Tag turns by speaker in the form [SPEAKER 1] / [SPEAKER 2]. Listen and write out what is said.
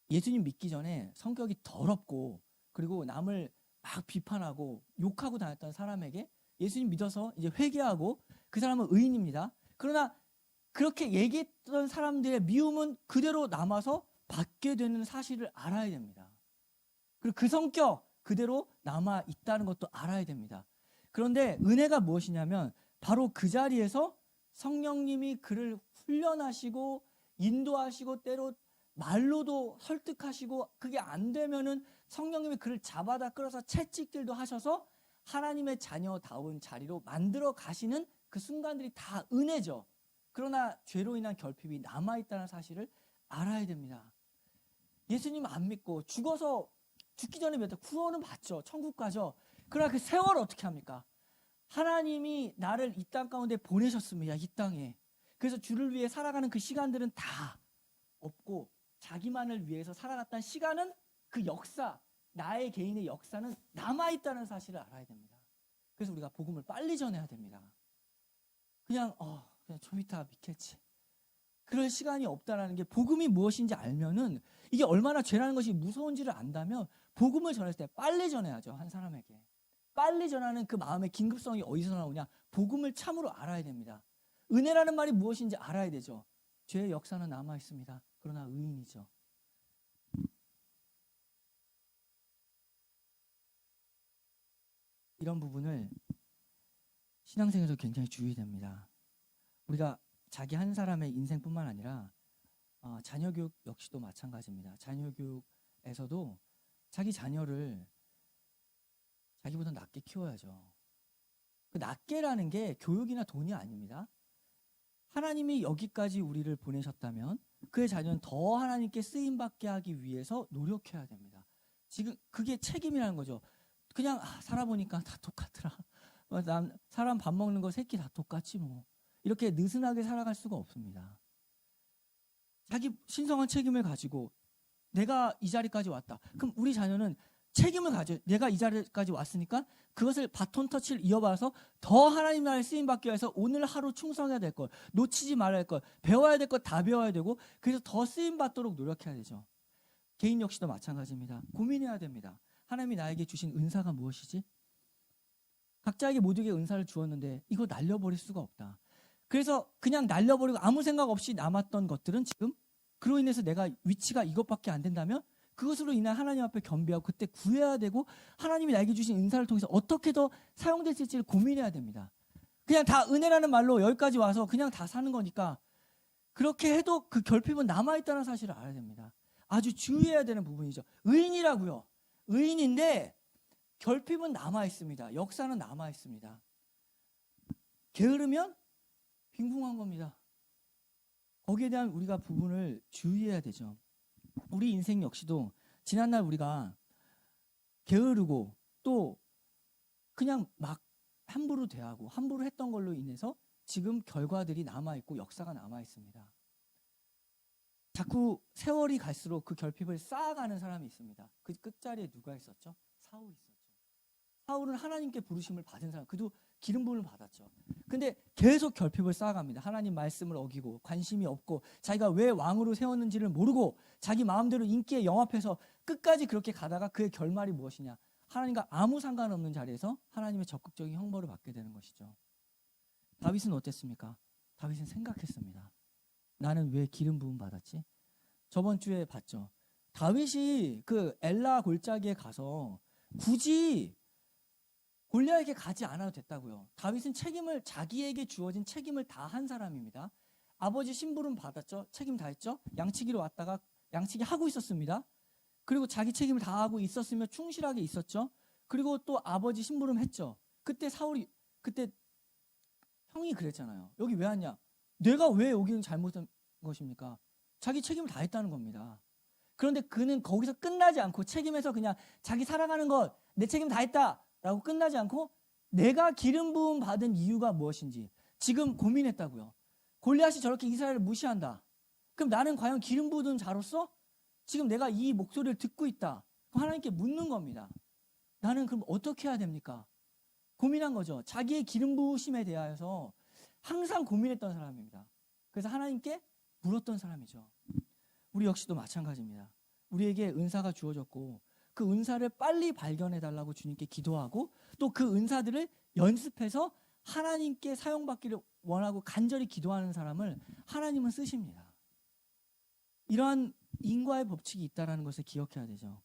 [SPEAKER 1] 예수님 믿기 전에 성격이 더럽고 그리고 남을 막 비판하고 욕하고 다녔던 사람에게 예수님 믿어서 이제 회개하고 그 사람은 의인입니다. 그러나 그렇게 얘기했던 사람들의 미움은 그대로 남아서 받게 되는 사실을 알아야 됩니다. 그리고 그 성격 그대로 남아 있다는 것도 알아야 됩니다. 그런데 은혜가 무엇이냐면 바로 그 자리에서 성령님이 그를 훈련하시고 인도하시고 때로 말로도 설득하시고 그게 안 되면은 성령님이 그를 잡아다 끌어서 채찍질도 하셔서 하나님의 자녀다운 자리로 만들어 가시는 그 순간들이 다 은혜죠. 그러나 죄로 인한 결핍이 남아있다는 사실을 알아야 됩니다. 예수님 안 믿고 죽어서 죽기 전에 몇 달 구원은 받죠. 천국 가죠. 그러나 그 세월 어떻게 합니까? 하나님이 나를 이 땅 가운데 보내셨습니다. 이 땅에. 그래서 주를 위해 살아가는 그 시간들은 다 없고 자기만을 위해서 살아갔던 시간은 그 역사, 나의 개인의 역사는 남아있다는 사실을 알아야 됩니다. 그래서 우리가 복음을 빨리 전해야 됩니다. 그냥 좀 이따 믿겠지. 그럴 시간이 없다라는 게 복음이 무엇인지 알면은 이게 얼마나 죄라는 것이 무서운지를 안다면 복음을 전했을 때 빨리 전해야죠. 한 사람에게. 빨리 전하는 그 마음의 긴급성이 어디서 나오냐? 복음을 참으로 알아야 됩니다. 은혜라는 말이 무엇인지 알아야 되죠. 죄의 역사는 남아 있습니다. 그러나 의인이죠. 이런 부분을 신앙생에서 굉장히 주의해야 됩니다. 우리가 자기 한 사람의 인생뿐만 아니라 자녀 교육 역시도 마찬가지입니다. 자녀 교육에서도 자기 자녀를 자기보다 낮게 키워야죠. 그 낮게라는 게 교육이나 돈이 아닙니다. 하나님이 여기까지 우리를 보내셨다면 그의 자녀는 더 하나님께 쓰임받게 하기 위해서 노력해야 됩니다. 지금 그게 책임이라는 거죠. 그냥 살아보니까 다 똑같더라. 사람 밥 먹는 거 새끼 다 똑같지 뭐. 이렇게 느슨하게 살아갈 수가 없습니다. 자기 신성한 책임을 가지고 내가 이 자리까지 왔다. 그럼 우리 자녀는 책임을 가져. 내가 이 자리까지 왔으니까 그것을 바톤 터치를 이어받아서 더 하나님 나라에 쓰임받기 위해서 오늘 하루 충성해야 될 것, 놓치지 말아야 할 것, 배워야 될 것 다 배워야 되고 그래서 더 쓰임받도록 노력해야 되죠. 개인 역시도 마찬가지입니다. 고민해야 됩니다. 하나님이 나에게 주신 은사가 무엇이지? 각자에게 모두에게 은사를 주었는데 이거 날려버릴 수가 없다. 그래서 그냥 날려버리고 아무 생각 없이 남았던 것들은 지금 그로 인해서 내가 위치가 이것밖에 안 된다면 그것으로 인한 하나님 앞에 겸비하고 그때 구해야 되고 하나님이 나에게 주신 은사를 통해서 어떻게 더 사용될지를 고민해야 됩니다. 그냥 다 은혜라는 말로 여기까지 와서 그냥 다 사는 거니까 그렇게 해도 그 결핍은 남아있다는 사실을 알아야 됩니다. 아주 주의해야 되는 부분이죠. 의인이라고요. 의인인데 결핍은 남아있습니다. 역사는 남아있습니다. 게으르면 빈궁한 겁니다. 거기에 대한 우리가 부분을 주의해야 되죠. 우리 인생 역시도 지난날 우리가 게으르고 또 그냥 막 함부로 대하고 함부로 했던 걸로 인해서 지금 결과들이 남아있고 역사가 남아있습니다. 자꾸 세월이 갈수록 그 결핍을 쌓아가는 사람이 있습니다. 그 끝자리에 누가 있었죠? 사울이 있었죠. 사울은 하나님께 부르심을 받은 사람, 그도 기름 부음을 받았죠. 근데 계속 결핍을 쌓아갑니다. 하나님 말씀을 어기고 관심이 없고 자기가 왜 왕으로 세웠는지를 모르고 자기 마음대로 인기에 영합해서 끝까지 그렇게 가다가 그의 결말이 무엇이냐? 하나님과 아무 상관없는 자리에서 하나님의 적극적인 형벌을 받게 되는 것이죠. 다윗은 어땠습니까? 다윗은 생각했습니다. 나는 왜 기름 부음 받았지? 저번 주에 봤죠. 다윗이 그 엘라 골짜기에 가서 굳이 골리앗에게 가지 않아도 됐다고요. 다윗은 자기에게 주어진 책임을 다 한 사람입니다. 아버지 심부름 받았죠. 책임 다 했죠. 양치기로 왔다가 양치기 하고 있었습니다. 그리고 자기 책임을 다 하고 있었으며 충실하게 있었죠. 그리고 또 아버지 심부름 했죠. 그때 형이 그랬잖아요. 여기 왜 왔냐? 내가 왜 여기는 잘못한 것입니까? 자기 책임을 다 했다는 겁니다. 그런데 그는 거기서 끝나지 않고 책임에서 그냥 자기 살아가는 것, 내 책임 다 했다 라고 끝나지 않고 내가 기름 부음 받은 이유가 무엇인지 지금 고민했다고요. 골리앗이 저렇게 이스라엘을 무시한다. 그럼 나는 과연 기름 부은 자로서 지금 내가 이 목소리를 듣고 있다. 그럼 하나님께 묻는 겁니다. 나는 그럼 어떻게 해야 됩니까? 고민한 거죠. 자기의 기름 부으심에 대하여서 항상 고민했던 사람입니다. 그래서 하나님께 물었던 사람이죠. 우리 역시도 마찬가지입니다. 우리에게 은사가 주어졌고 그 은사를 빨리 발견해 달라고 주님께 기도하고 또 그 은사들을 연습해서 하나님께 사용받기를 원하고 간절히 기도하는 사람을 하나님은 쓰십니다. 이러한 인과의 법칙이 있다는 것을 기억해야 되죠.